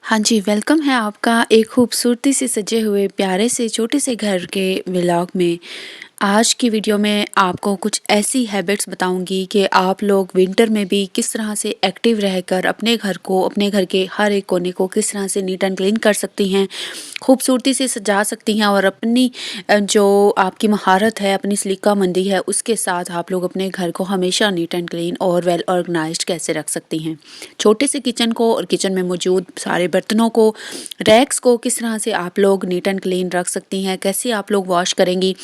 हाँ जी, वेलकम है आपका एक खूबसूरती से सजे हुए प्यारे से छोटे से घर के व्लॉग में। आज की वीडियो में आपको कुछ ऐसी हैबिट्स बताऊंगी कि आप लोग विंटर में भी किस तरह से एक्टिव रहकर अपने घर को, अपने घर के हर एक कोने को किस तरह से नीट एंड क्लीन कर सकती हैं, खूबसूरती से सजा सकती हैं और अपनी जो आपकी महारत है, अपनी सलीका-मंदी है, उसके साथ आप लोग अपने घर को हमेशा नीट एंड क्लीन और वेल ऑर्गनाइज्ड कैसे रख सकती हैं। छोटे से किचन को और किचन में मौजूद सारे बर्तनों को, रैक्स को किस तरह से आप लोग नीट एंड क्लीन रख सकती हैं, कैसे आप लोग वॉश करेंगी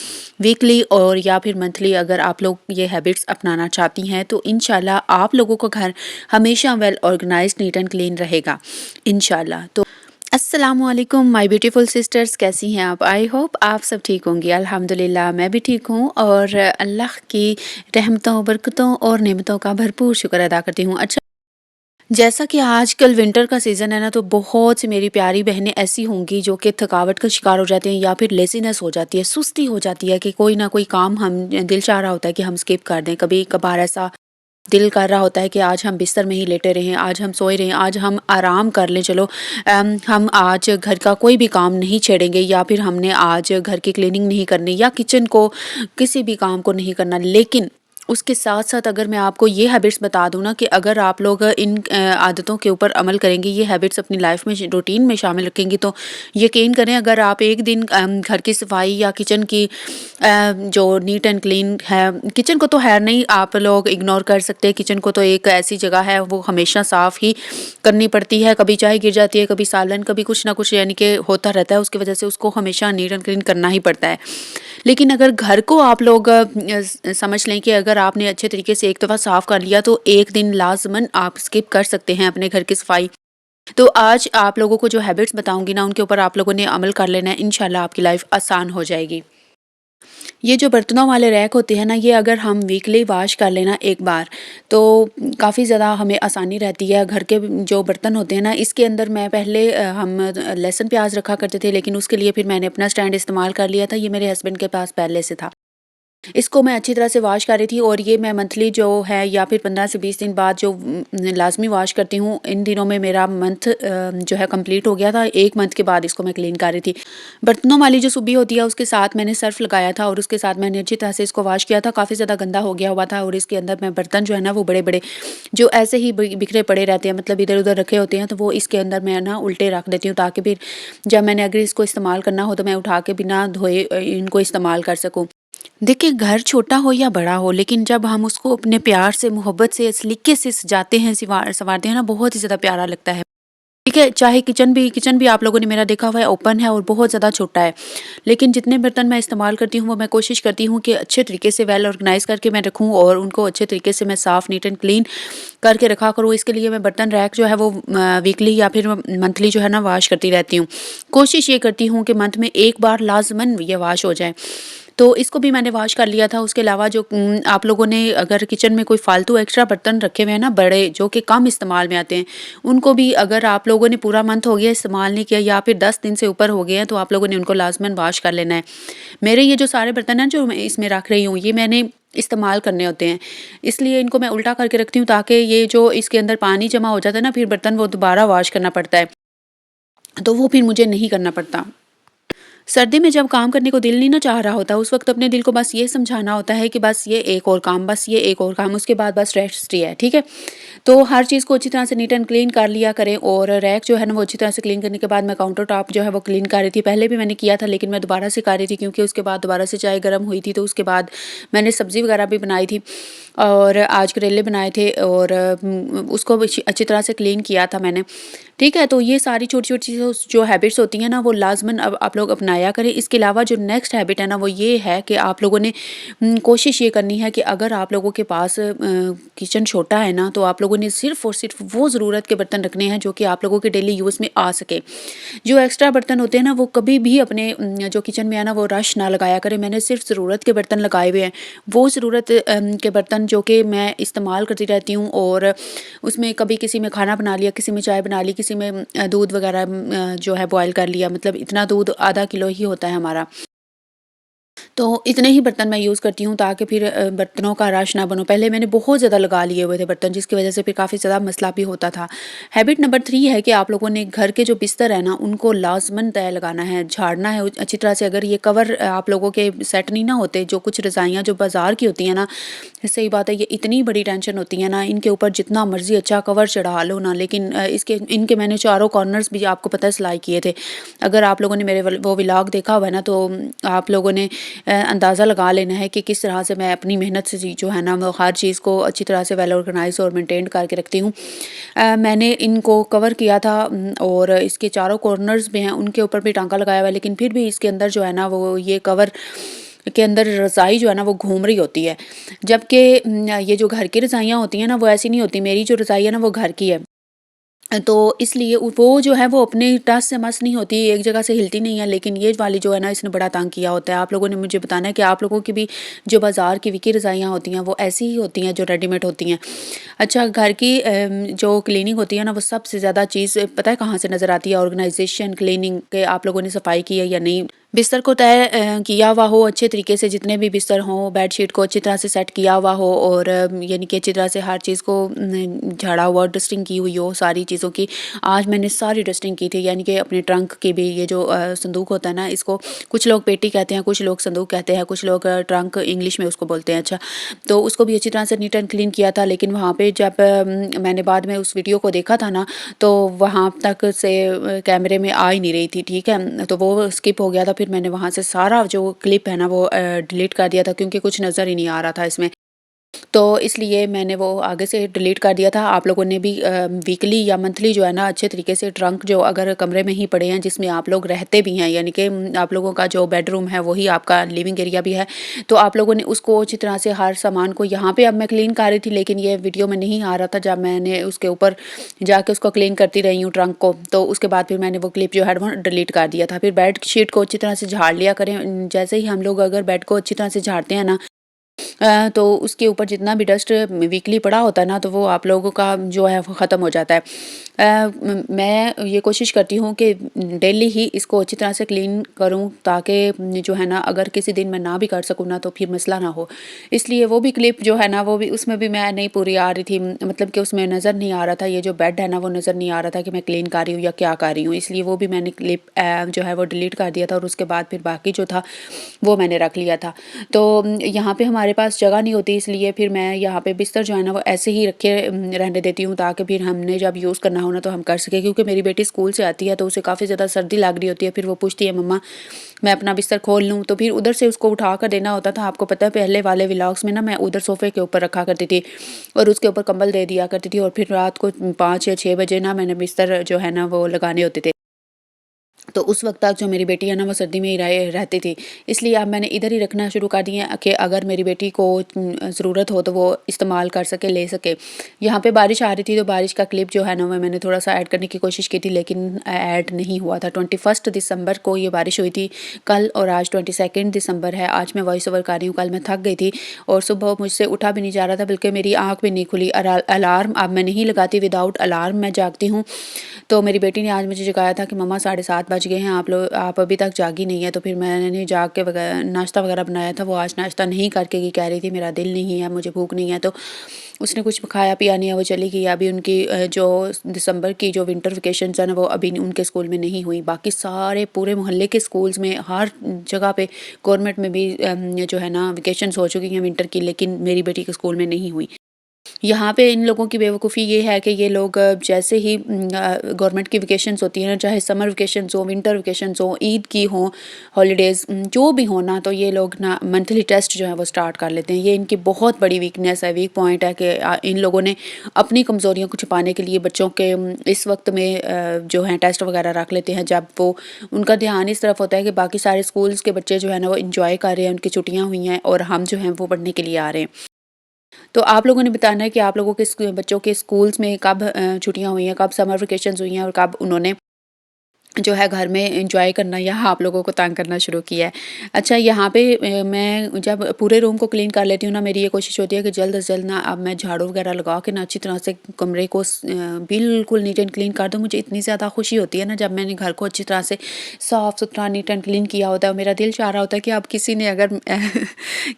वीकली और या फिर मंथली। अगर आप लोग ये हैबिट्स अपनाना चाहती हैं तो इंशाल्लाह आप लोगों का घर हमेशा well organised, neat and clean रहेगा इंशाल्लाह। तो अस्सलामुअलैकुम माय ब्यूटीफुल सिस्टर्स, कैसी हैं आप? आई होप आप सब ठीक होंगी। अल्हम्दुलिल्लाह मैं भी ठीक हूँ और अल्लाह की रहमतों, बरकतों और नेमतों का भरपूर शुक्र अदा करती हूँ। अच्छा, जैसा कि आजकल विंटर का सीज़न है ना, तो बहुत सी मेरी प्यारी बहनें ऐसी होंगी जो कि थकावट का शिकार हो जाती हैं या फिर लेज़ीनेस हो जाती है, सुस्ती हो जाती है कि कोई ना कोई काम हम दिल चाह रहा होता है कि हम स्किप कर दें। कभी कभार ऐसा दिल कर रहा होता है कि आज हम बिस्तर में ही लेटे रहें, आज हम सोए रहें, आज हम आराम कर लें, चलो हम आज घर का कोई भी काम नहीं छेड़ेंगे या फिर हमने आज घर की क्लीनिंग नहीं करनी या किचन को किसी भी काम को नहीं करना। लेकिन उसके साथ-साथ अगर मैं आपको ये हैबिट्स बता दूँ ना कि अगर आप लोग इन आदतों के ऊपर अमल करेंगी, ये हैबिट्स अपनी लाइफ में रूटीन में शामिल रखेंगी, तो यकीन करें अगर आप एक दिन घर की सफाई या किचन की जो नीट एंड क्लीन है, किचन को तो खैर नहीं आप लोग इग्नोर कर सकते। किचन को तो एक ऐसी जगह है वो हमेशा साफ़ ही करनी पड़ती है, कभी चाय गिर जाती है, कभी सालन, कभी कुछ ना कुछ यानी कि होता रहता है, उसकी वजह से उसको हमेशा नीट एंड क्लीन करना ही पड़ता है। लेकिन अगर घर को आप लोग समझ लें कि अगर आपने अच्छे तरीके से एक दफ़ा साफ़ कर लिया तो एक दिन लाज़िमन आप स्किप कर सकते हैं अपने घर की सफाई। तो आज आप लोगों को जो हैबिट्स बताऊँगी ना, उनके ऊपर आप लोगों ने अमल कर लेना है, इंशाल्लाह आपकी लाइफ़ आसान हो जाएगी। ये जो बर्तनों वाले रैक होते हैं ना, ये अगर हम वीकली वॉश कर लेना एक बार, तो काफ़ी ज़्यादा हमें आसानी रहती है। घर के जो बर्तन होते हैं ना, इसके अंदर मैं पहले हम लहसुन प्याज़ रखा करते थे, लेकिन उसके लिए फिर मैंने अपना स्टैंड इस्तेमाल कर लिया था। ये मेरे हस्बैंड के पास पहले से था। इसको मैं अच्छी तरह से वॉश कर रही थी और ये मैं मंथली जो है या फिर 15 से 20 दिन बाद जो लाज़मी वॉश करती हूँ। इन दिनों में मेरा मंथ जो है कंप्लीट हो गया था। 1 मंथ के बाद इसको मैं क्लीन कर रही थी। बर्तनों वाली जो सुबी होती है उसके साथ मैंने सर्फ़ लगाया था और उसके साथ मैंने अच्छी तरह से इसको वॉश किया था। काफ़ी ज़्यादा गंदा हो गया हुआ था और इसके अंदर मैं बर्तन जो है ना वो बड़े-बड़े जो ऐसे ही बिखरे पड़े रहते हैं, मतलब इधर-उधर रखे होते हैं, तो वो इसके अंदर मैं ना उल्टे रख देती हूँ ताकि फिर जब मैंने अगर इसको इस्तेमाल करना हो तो मैं उठा के बिना धोए इनको इस्तेमाल कर सकूँ। देखिए, घर छोटा हो या बड़ा हो, लेकिन जब हम उसको अपने प्यार से, मोहब्बत से, सलीके से सजाते हैं, संवारते हैं ना, बहुत ही ज़्यादा प्यारा लगता है। ठीक है, चाहे किचन भी आप लोगों ने मेरा देखा हुआ है ओपन है और बहुत ज़्यादा छोटा है। लेकिन जितने बर्तन मैं इस्तेमाल करती हूँ, वो मैं कोशिश करती हूँ कि अच्छे तरीके से वेल ऑर्गनाइज़ करके मैं रखूँ और उनको अच्छे तरीके से मैं साफ़, नीट एंड क्लीन करके रखा करूँ। इसके लिए मैं बर्तन रैक जो है वो वीकली या फिर मंथली जो है ना वॉश करती रहती हूँ। कोशिश ये करती हूँ कि मंथ में 1 बार लाज़िमन ये वॉश हो जाए। तो इसको भी मैंने वॉश कर लिया था। उसके अलावा जो आप लोगों ने अगर किचन में कोई फ़ालतू एक्स्ट्रा बर्तन रखे हुए हैं ना बड़े, जो कि कम इस्तेमाल में आते हैं, उनको भी अगर आप लोगों ने पूरा मंथ हो गया इस्तेमाल नहीं किया या फिर 10 दिन से ऊपर हो गए हैं, तो आप लोगों ने उनको लाज़िमन वॉश कर लेना है। मेरे ये जो सारे बर्तन हैं जो मैं इसमें रख रही हूँ, ये मैंने इस्तेमाल करने होते हैं। इसलिए इनको मैं उल्टा करके रखती हूँ ताकि ये जो इसके अंदर पानी जमा हो जाता है ना, फिर बर्तन वो दोबारा वॉश करना पड़ता है, तो वो फिर मुझे नहीं करना पड़ता। सर्दी में जब काम करने को दिल नहीं ना चाह रहा होता, उस वक़्त अपने दिल को बस ये समझाना होता है कि बस ये एक और काम, बस ये एक और काम, उसके बाद बस रेस्ट ही है, ठीक है? तो हर चीज़ को अच्छी तरह से नीट एंड क्लीन कर लिया करें और रैक जो है ना वो अच्छी तरह से क्लीन करने के बाद मैं काउंटर टॉप जो है वो क्लीन कर रही थी। पहले भी मैंने किया था, लेकिन मैं दोबारा से कर रही थी क्योंकि उसके बाद दोबारा से चाय गर्म हुई थी, तो उसके बाद मैंने सब्ज़ी वगैरह भी बनाई थी और आज करेले बनाए थे और उसको भी अच्छी तरह से क्लीन किया था मैंने। ठीक है, तो ये सारी छोटी-छोटी चीज़ें जो हैबिट्स होती हैं ना, वो लाज़िमन अब आप लोग अपनाया करें। इसके अलावा जो नेक्स्ट हैबिट है ना, वो ये है कि आप लोगों ने कोशिश ये करनी है कि अगर आप लोगों के पास किचन छोटा है ना, तो आप लोगों ने सिर्फ़ और सिर्फ़ वो ज़रूरत के बर्तन रखने हैं जो कि आप लोगों के डेली यूज़ में आ सके। जो एक्स्ट्रा बर्तन होते हैं ना, वो कभी भी अपने जो किचन में है ना, वो रश ना लगाया करें। मैंने सिर्फ़ ज़रूरत के बर्तन लगाए हुए हैं। वो ज़रूरत के बर्तन जो कि मैं इस्तेमाल करती रहती हूँ और उसमें कभी किसी में खाना बना लिया, किसी में चाय बना ली, किसी में दूध वगैरह जो है बॉयल कर लिया, मतलब इतना दूध आधा किलो ही होता है हमारा। तो इतने ही बर्तन मैं यूज़ करती हूँ ताकि फिर बर्तनों का रश ना बनो। पहले मैंने बहुत ज़्यादा लगा लिए हुए थे बर्तन, जिसकी वज़ह से फिर काफ़ी ज़्यादा मसला भी होता था। हैबिट नंबर 3 है कि आप लोगों ने घर के जो बिस्तर है ना, उनको लाज़मन तय लगाना है, झाड़ना है अच्छी तरह से। अगर ये कवर आप लोगों के सेट नहीं ना होते, जो कुछ रज़ाइयाँ जो बाज़ार की होती हैं ना, सही बात है, ये इतनी बड़ी टेंशन होती है ना, इनके ऊपर जितना मर्ज़ी अच्छा कवर चढ़ा लो ना, लेकिन इसके इनके मैंने चारों कॉर्नर्स भी आपको पता है सिलाई किए थे। अगर आप लोगों ने मेरे वो व्लॉग देखा हुआ है ना, तो आप लोगों ने अंदाज़ा लगा लेना है कि किस तरह से मैं अपनी मेहनत से जो है ना, वो हर चीज़ को अच्छी तरह से वेल ऑर्गेनाइज़ और मेंटेन करके रखती हूँ। मैंने इनको कवर किया था, और इसके चारों कॉर्नर्स भी हैं, उनके ऊपर भी टाँका लगाया हुआ है, लेकिन फिर भी इसके अंदर जो है ना, वो ये कवर के अंदर रज़ाई जो है ना, वो घूम रही होती है। जबकि ये जो घर की रज़ाइयाँ होती हैं ना, वो ऐसी नहीं होती। मेरी जो रज़ाई है ना, वो घर की है। तो इसलिए वो जो है वो अपने टस से मस नहीं होती, एक जगह से हिलती नहीं है, लेकिन ये वाली जो है ना, इसने बड़ा तंग किया होता है। आप लोगों ने मुझे बताना है कि आप लोगों की भी जो बाज़ार की विकी रज़ाइयाँ होती हैं, वो ऐसी ही होती हैं जो रेडीमेड होती हैं। अच्छा, घर की जो क्लीनिंग होती है ना, वो सबसे ज़्यादा चीज़ पता है कहाँ से नज़र आती है? ऑर्गेनाइज़ेशन, क्लीनिंग के आप लोगों ने सफाई की है या नहीं? बिस्तर को तय किया हुआ हो अच्छे तरीके से, जितने भी बिस्तर हों, बेडशीट को अच्छी तरह से सेट किया हुआ हो, और यानी कि अच्छी तरह से हर चीज़ को झाड़ा हुआ, डस्टिंग की हुई हो सारी चीज़ों की। आज मैंने सारी डस्टिंग की थी, यानी कि अपने ट्रंक की भी, ये जो संदूक होता है ना, इसको कुछ लोग पेटी कहते हैं, कुछ लोग संदूक कहते हैं, कुछ लोग ट्रंक इंग्लिश में उसको बोलते हैं। अच्छा, तो उसको भी अच्छी तरह से नीट एंड क्लीन किया था, लेकिन वहाँ पे जब मैंने बाद में उस वीडियो को देखा था ना, तो वहाँ तक से कैमरे में आ ही नहीं रही थी, ठीक है? तो वो स्किप हो गया था, फिर मैंने वहाँ से सारा जो क्लिप है ना, वो डिलीट कर दिया था, क्योंकि कुछ नज़र ही नहीं आ रहा था इसमें। तो इसलिए मैंने वो आगे से डिलीट कर दिया था। आप लोगों ने भी वीकली या मंथली जो है ना, अच्छे तरीके से ट्रंक जो अगर कमरे में ही पड़े हैं, जिसमें आप लोग रहते भी हैं, यानी कि आप लोगों का जो बेडरूम है वही आपका लिविंग एरिया भी है, तो आप लोगों ने उसको अच्छी तरह से हर सामान को, यहाँ पे अब मैं क्लीन कर रही थी, लेकिन ये वीडियो में नहीं आ रहा था जब मैंने उसके ऊपर जाके उसको क्लीन करती रही हूँ ट्रंक को, तो उसके बाद फिर मैंने वो क्लिप जो है वो डिलीट कर दिया था। फिर बेड शीट को अच्छी तरह से झाड़ लिया करें। जैसे ही हम लोग अगर बेड को अच्छी तरह से झाड़ते हैं ना, तो उसके ऊपर जितना भी डस्ट वीकली पड़ा होता है ना, तो वो आप लोगों का जो है वो ख़त्म हो जाता है। मैं ये कोशिश करती हूँ कि डेली ही इसको अच्छी तरह से क्लीन करूँ, ताकि जो है ना, अगर किसी दिन मैं ना भी कर सकूँ ना, तो फिर मसला ना हो। इसलिए वो भी क्लिप जो है ना, वो भी उसमें भी मैं नहीं पूरी आ रही थी, मतलब कि उसमें नज़र नहीं आ रहा था, ये जो बेड है ना, वो नज़र नहीं आ रहा था कि मैं क्लीन कर रही हूँ या क्या कर रही हूँ। इसलिए वो भी मैंने क्लिप जो है वो डिलीट कर दिया था, और उसके बाद फिर बाकी जो था वो मैंने रख लिया था। तो यहाँ पे हमारे पास जगह नहीं होती, इसलिए फिर मैं यहाँ पे बिस्तर जो है ना, वो ऐसे ही रखे रहने देती हूँ, ताकि फिर हमने जब यूज़ करना हो ना, तो हम कर सकें। क्योंकि मेरी बेटी स्कूल से आती है, तो उसे काफ़ी ज़्यादा सर्दी लग रही होती है, फिर वो पूछती है, मम्मा मैं अपना बिस्तर खोल लूँ? तो फिर उधर से उसको उठा कर देना होता था। आपको पता है पहले वाले व्लॉग्स में ना, मैं उधर सोफ़े के ऊपर रखा करती थी, और उसके ऊपर कंबल दे दिया करती थी, और फिर रात को 5 या 6 बजे ना, मैंने बिस्तर जो है ना, वो लगाने होते थे। तो उस वक़्त तक जो मेरी बेटी है ना, वो सर्दी में ही रहती थी। इसलिए अब मैंने इधर ही रखना शुरू कर दिए हैं, कि अगर मेरी बेटी को ज़रूरत हो तो वो इस्तेमाल कर सके, ले सके। यहाँ पे बारिश आ रही थी, तो बारिश का क्लिप जो है ना, वो मैंने थोड़ा-सा ऐड करने की कोशिश की थी, लेकिन ऐड नहीं हुआ था। 21 दिसंबर को ये बारिश हुई थी, कल, और आज 22 दिसंबर है। आज मैं वॉइस ओवर कर रही हूँ, कल मैं थक गई थी, और सुबह मुझसे उठा भी नहीं जा रहा था, बल्कि मेरी आँख भी नहीं खुली। अलार्म अब मैं नहीं लगाती, विदाउट अलार्म मैं जागती हूँ। तो मेरी बेटी ने आज मुझे जगाया था कि मम्मा 7:30 बज गए हैं, आप अभी तक जागी नहीं है। तो फिर मैंने जाग के नाश्ता वगैरह बनाया था। वो आज नाश्ता नहीं करके गई, कह रही थी मेरा दिल नहीं है, मुझे भूख नहीं है। तो उसने कुछ खाया पिया नहीं है, वो चली गई। अभी उनकी जो दिसंबर की जो विंटर वेकेशंस है ना, वो अभी उनके स्कूल में नहीं हुई। बाकी सारे पूरे मोहल्ले के स्कूल्स में, हर जगह पे, गवर्नमेंट में भी जो है ना, वेकेशंस हो चुकी हैं विंटर की, लेकिन मेरी बेटी के स्कूल में नहीं हुई। यहाँ पे इन लोगों की बेवकूफ़ी ये है कि ये लोग जैसे ही गवर्नमेंट की वेकेशंस होती है ना, चाहे समर वेकेशंस हो, विंटर वेकेशंस हो, ईद की हों, हॉलीडेज़ जो भी हो ना, तो ये लोग ना मंथली टेस्ट जो है वो स्टार्ट कर लेते हैं। ये इनकी बहुत बड़ी वीकनेस है, वीक पॉइंट है, कि इन लोगों ने अपनी कमज़ोरियों को छुपाने के लिए बच्चों के इस वक्त में जो हैं टेस्ट वगैरह रख लेते हैं, जब वो उनका ध्यान इस तरफ होता है कि बाकी सारे स्कूल्स के बच्चे जो है ना, वो इंजॉय कर रहे हैं, उनकी छुट्टियाँ हुई हैं, और हम जो हैं वो पढ़ने के लिए आ रहे हैं। तो आप लोगों ने बताना है कि आप लोगों के बच्चों के स्कूल्स में कब छुट्टियाँ हुई हैं, कब समर वेकेशंस हुई हैं, और कब उन्होंने जो है घर में एंजॉय करना या आप लोगों को तंग करना शुरू किया है। अच्छा, यहाँ पे मैं जब पूरे रूम को क्लीन कर लेती हूँ ना, मेरी ये कोशिश होती है कि जल्द से जल्द ना अब मैं झाड़ू वगैरह लगा के ना अच्छी तरह से कमरे को बिल्कुल नीट एंड क्लीन कर दूँ। मुझे इतनी ज़्यादा खुशी होती है ना जब मैंने घर को अच्छी तरह से साफ़-सुथरा नीट एंड क्लीन किया होता है। मेरा दिल चाह रहा होता है कि अब किसी ने अगर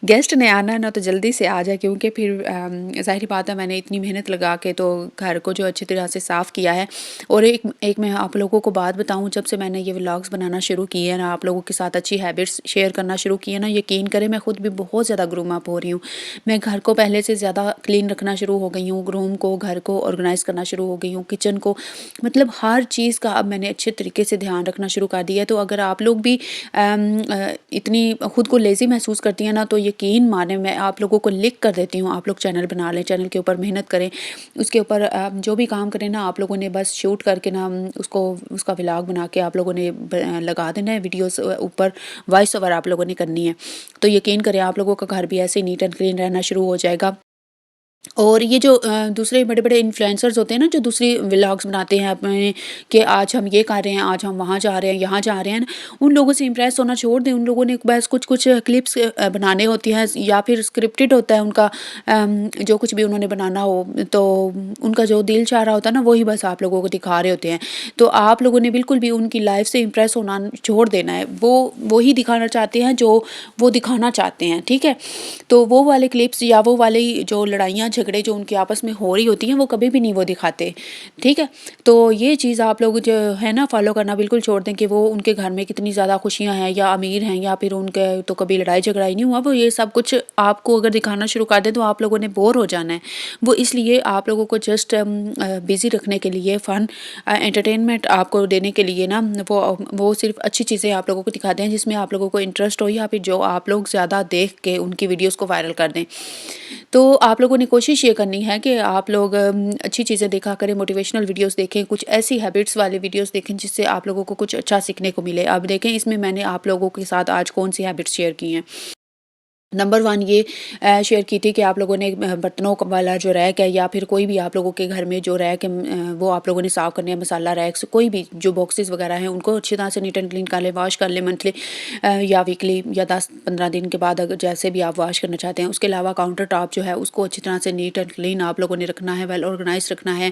गेस्ट ने आना है ना तो जल्दी से आ जाए, क्योंकि फिर ज़ाहिर बात है मैंने इतनी मेहनत लगा के तो घर को जो अच्छी तरह से साफ़ किया है। और एक एक मैं आप लोगों को बात बताऊँ, जब से मैंने ये व्लॉग्स बनाना शुरू किए हैं ना, आप लोगों के साथ अच्छी हैबिट्स शेयर करना शुरू किए हैं ना, यकीन करें मैं खुद भी बहुत ज़्यादा ग्रूम अप हो रही हूँ। मैं घर को पहले से ज़्यादा क्लीन रखना शुरू हो गई हूँ, रूम को, घर को ऑर्गेनाइज़ करना शुरू हो गई हूँ, किचन को, मतलब हर चीज़ का अब मैंने अच्छे तरीके से ध्यान रखना शुरू कर दिया है। तो अगर आप लोग भी इतनी खुद को लेज़ी महसूस करती हैं ना, तो यकीन मानें मैं आप लोगों को लिख कर देती हूँ, आप लोग चैनल बना लें, चैनल के ऊपर मेहनत करें, उसके ऊपर जो भी काम करें ना आप लोगों ने बस शूट करके ना उसको उसका व्लॉग बना के आप लोगों ने लगा देना है वीडियोस, ऊपर वॉइस ओवर आप लोगों ने करनी है। तो यकीन करें आप लोगों का घर भी ऐसे ही नीट एंड क्लीन रहना शुरू हो जाएगा। और ये जो दूसरे बड़े-बड़े इन्फ्लुएंसर्स होते हैं ना, जो दूसरी व्लॉग्स बनाते हैं अपने कि आज हम ये कर रहे हैं, आज हम वहाँ जा रहे हैं, यहाँ जा रहे हैं ना, उन लोगों से इम्प्रेस होना छोड़ दें। उन लोगों ने बस कुछ-कुछ क्लिप्स बनाने होती हैं या फिर स्क्रिप्टेड होता है उनका, जो कुछ भी उन्होंने बनाना हो, तो उनका जो दिल चाह रहा होता है ना, वही बस आप लोगों को दिखा रहे होते हैं। तो आप लोगों ने बिल्कुल भी उनकी लाइफ़ से इम्प्रेस होना छोड़ देना है। वो ही दिखाना चाहते हैं जो वो दिखाना चाहते हैं, ठीक है? तो वो वाले क्लिप्स या वो वाली जो लड़ाइयाँ झगड़े जो उनके आपस में हो रही होती हैं, वो कभी भी नहीं वो दिखाते, ठीक है? तो ये चीज़ आप लोग जो है ना फ़ॉलो करना बिल्कुल छोड़ दें कि वो उनके घर में कितनी ज़्यादा खुशियाँ हैं या अमीर हैं या फिर उनके तो कभी लड़ाई झगड़ा ही नहीं हुआ। वो ये सब कुछ आपको अगर दिखाना शुरू कर दें तो आप लोगों ने बोर हो जाना है। वो इसलिए आप लोगों को जस्ट बिज़ी रखने के लिए फ़न एंटरटेनमेंट आपको देने के लिए ना वो सिर्फ़ अच्छी चीज़ें आप लोगों को दिखाते हैं जिसमें आप लोगों को इंटरेस्ट हो, या फिर जो आप लोग ज़्यादा देख के उनकी वीडियोज़ को वायरल कर दें। तो आप लोगों ने कोशिश ये करनी है कि आप लोग अच्छी चीज़ें देखा करें, मोटिवेशनल वीडियोज़ देखें, कुछ ऐसी हैबिट्स वाले वीडियोज़ देखें जिससे आप लोगों को कुछ अच्छा सीखने को मिले। अब देखें इसमें मैंने आप लोगों के साथ आज कौन-सी हैबिट्स शेयर की हैं। नंबर 1 ये शेयर की थी कि आप लोगों ने बर्तनों का वाला जो रैक है या फिर कोई भी आप लोगों के घर में जो रैक है, वो आप लोगों ने साफ़ करने हैं, मसाला रैक्स, कोई भी जो बॉक्सेस वगैरह हैं उनको अच्छी तरह से नीट एंड क्लीन कर लें, वॉश कर लें मंथली या वीकली या 10-15 दिन के बाद, अगर जैसे भी आप वॉश करना चाहते हैं। उसके अलावा काउंटर टॉप जो है उसको अच्छी तरह से नीट एंड क्लीन आप लोगों ने रखना है, वेल ऑर्गेनाइज़ रखना है।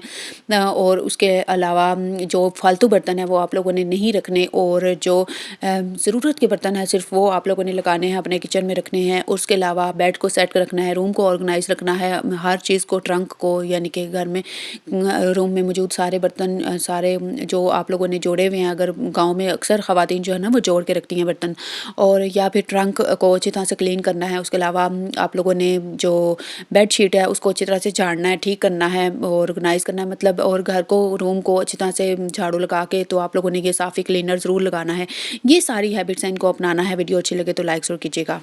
और उसके अलावा जो फालतू बर्तन है वो आप लोगों ने नहीं रखने, और जो ज़रूरत के बर्तन हैं सिर्फ़ वो आप लोगों ने लगाने हैं, अपने किचन में रखने हैं। उसके अलावा बेड को सेट रखना है, रूम को ऑर्गेनाइज़ रखना है, हर चीज़ को, ट्रंक को, यानी कि घर में रूम में मौजूद सारे बर्तन सारे जो आप लोगों ने जोड़े हुए हैं, अगर गाँव में अक्सर ख़वातीन जो है ना वो जोड़ के रखती हैं बर्तन, और या फिर ट्रंक को अच्छी तरह से क्लीन करना है। उसके अलावा आप लोगों ने जो बेडशीट है उसको अच्छी तरह से झाड़ना है, ठीक करना है, ऑर्गेनाइज़ करना है, मतलब, और घर को, रूम को अच्छी तरह से झाड़ू लगा के तो आप लोगों ने ये साफ़ी क्लीनर ज़रूर लगाना है। ये सारी हैबिट्स हैं, इनको अपनाना है। वीडियो अच्छी लगे तो लाइक ज़रूर कीजिएगा।